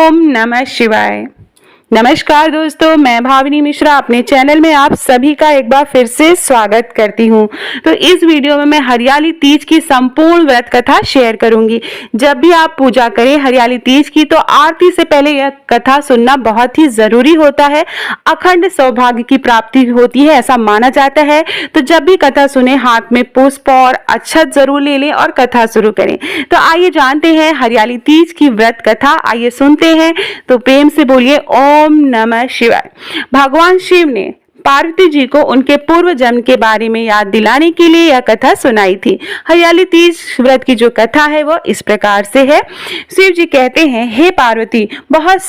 ओम नमः शिवाय। नमस्कार दोस्तों, मैं भाविनी मिश्रा अपने चैनल में आप सभी का एक बार फिर से स्वागत करती हूं। तो इस वीडियो में मैं हरियाली तीज की संपूर्ण व्रत कथा शेयर करूंगी। जब भी आप पूजा करें हरियाली तीज की तो आरती से पहले यह कथा सुनना बहुत ही जरूरी होता है। अखंड सौभाग्य की प्राप्ति होती है ऐसा माना जाता है। तो जब भी कथा सुने हाथ में पुष्प और अक्षत जरूर ले लें और कथा शुरू करें। तो आइए जानते हैं हरियाली तीज की व्रत कथा। आइए सुनते हैं। तो प्रेम से बोलिए ओम नमः शिवाय। भगवान शिव ने पार्वती जी को उनके पूर्व जन्म के बारे में याद दिलाने के लिए यह कथा सुनाई थी। हरियाली तीज व्रत की जो कथा है वो इस प्रकार से है। शिव जी कहते हैं, हे पार्वती, बहुत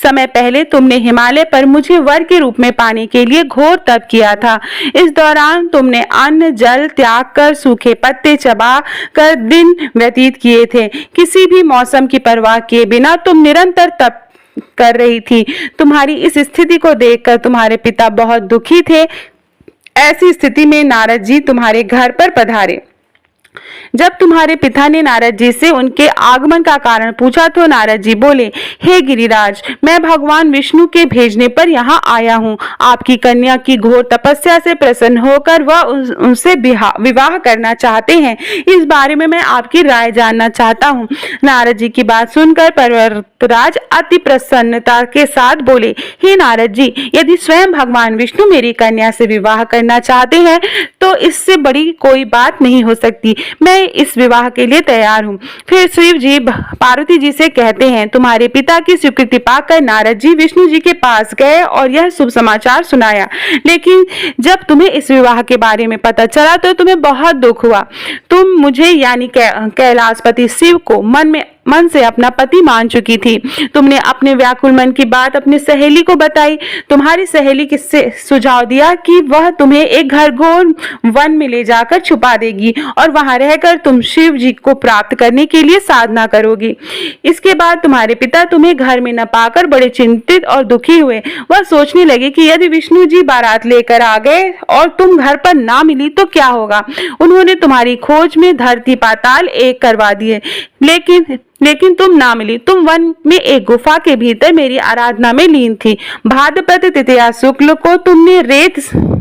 समय पहले तुमने हिमालय पर मुझे वर के रूप में पाने के लिए घोर तप किया था। इस दौरान तुमने अन्न जल त्याग कर सूखे पत्ते चबा कर दिन व्यतीत किए थे। किसी भी मौसम की परवाह किए बिना तुम निरंतर तप कर रही थी। तुम्हारी इस स्थिति को देखकर तुम्हारे पिता बहुत दुखी थे। ऐसी स्थिति में नारद जी तुम्हारे घर पर पधारे। जब तुम्हारे पिता ने नारद जी से उनके आगमन का कारण पूछा तो नारद जी बोले, हे गिरिराज, मैं भगवान विष्णु के भेजने पर यहाँ आया हूँ। आपकी कन्या की घोर तपस्या से प्रसन्न होकर वह उनसे विवाह करना चाहते हैं। इस बारे में मैं आपकी राय जानना चाहता हूँ। नारद जी की बात सुनकर पर्वतराज अति प्रसन्नता के साथ बोले, हे नारद जी, यदि स्वयं भगवान विष्णु मेरी कन्या से विवाह करना चाहते हैं तो इससे बड़ी कोई बात नहीं हो सकती। मैं इस विवाह के लिए तैयार हूँ। फिर शिव जी पार्वती जी से कहते हैं, तुम्हारे पिता की स्वीकृति पाकर नारद जी विष्णु जी के पास गए और यह शुभ समाचार सुनाया। लेकिन जब तुम्हें इस विवाह के बारे में पता चला तो तुम्हें बहुत दुख हुआ। तुम मुझे यानी कैलाशपति शिव को मन से अपना पति मान चुकी थी। तुमने अपने व्याकुल मन की बात अपनी सहेली को बताई। तुम्हारी सहेली किससे सुझाव दिया कि वह तुम्हें एक घनघोर वन में ले जाकर छुपा देगी और वहां रहकर तुम शिव जी को प्राप्त करने के लिए साधना करोगी। इसके बाद तुम्हारे पिता तुम्हें घर में न पाकर बड़े चिंतित और दुखी हुए। वह सोचने लगे कि यदि विष्णु जी बारात लेकर आ गए और तुम घर पर ना मिली तो क्या होगा। उन्होंने तुम्हारी खोज में धरती पाताल एक करवा दिए, लेकिन तुम ना मिली। तुम वन में एक गुफा के भीतर मेरी आराधना में लीन थी। भाद्रपद तृतीया शुक्ल को तुमने रेत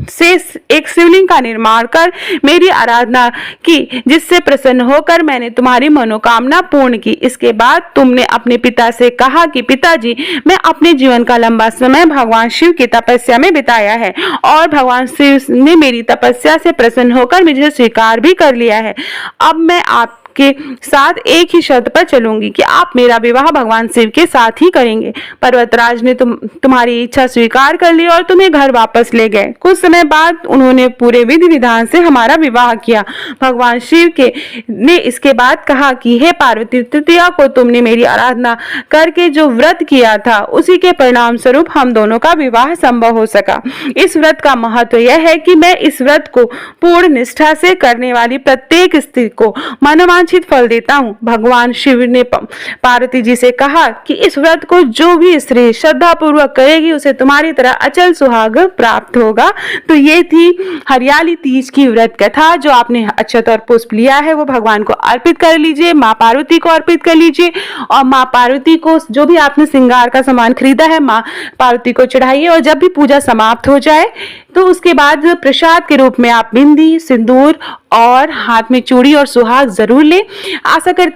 से एक शिवलिंग का निर्माण कर मेरी आराधना की, जिससे प्रसन्न होकर मैंने तुम्हारी मनोकामना पूर्ण की। इसके बाद तुमने अपने पिता से कहा कि पिताजी, मैं अपने जीवन का लंबा समय भगवान शिव की तपस्या में बिताया है और भगवान शिव ने मेरी तपस्या से प्रसन्न होकर मुझे स्वीकार भी कर लिया है। अब मैं आपके साथ एक ही शर्त पर चलूंगी कि आप मेरा विवाह भगवान शिव के साथ ही करेंगे। पर्वतराज ने तुम्हारी इच्छा स्वीकार कर ली और तुम्हें घर वापस ले गए। कुछ समय बाद उन्होंने पूरे विधि विधान से हमारा विवाह किया। भगवान शिव ने इसके बाद कहा कि हे पार्वती, तृतीया को तुमने मेरी आराधना करके जो व्रत किया था उसी के परिणाम स्वरूप हम दोनों का विवाह संभव हो सका। इस व्रत का महत्व यह है कि मैं इस व्रत को पूर्ण निष्ठा से करने वाली प्रत्येक स्त्री को मनोवांछित फल देता हूँ। भगवान शिव ने पार्वती जी से कहा कि इस व्रत को जो भी स्त्री श्रद्धा पूर्वक करेगी उसे तुम्हारी तरह अचल सुहाग प्राप्त होगा। तो ये थी हरियाली तीज की व्रत कथा। जो आपने अक्षत और पुष्प लिया है वो भगवान को अर्पित कर लीजिए, माँ पार्वती को अर्पित कर लीजिए और माँ पार्वती को जो भी आपने श्रृंगार का सामान खरीदा है माँ पार्वती को चढ़ाइए। और जब भी पूजा समाप्त हो जाए तो उसके बाद प्रसाद के रूप में आप बिंदी, सिंदूर और हाथ में चूड़ी और सुहाग जरूर लें। आशा करती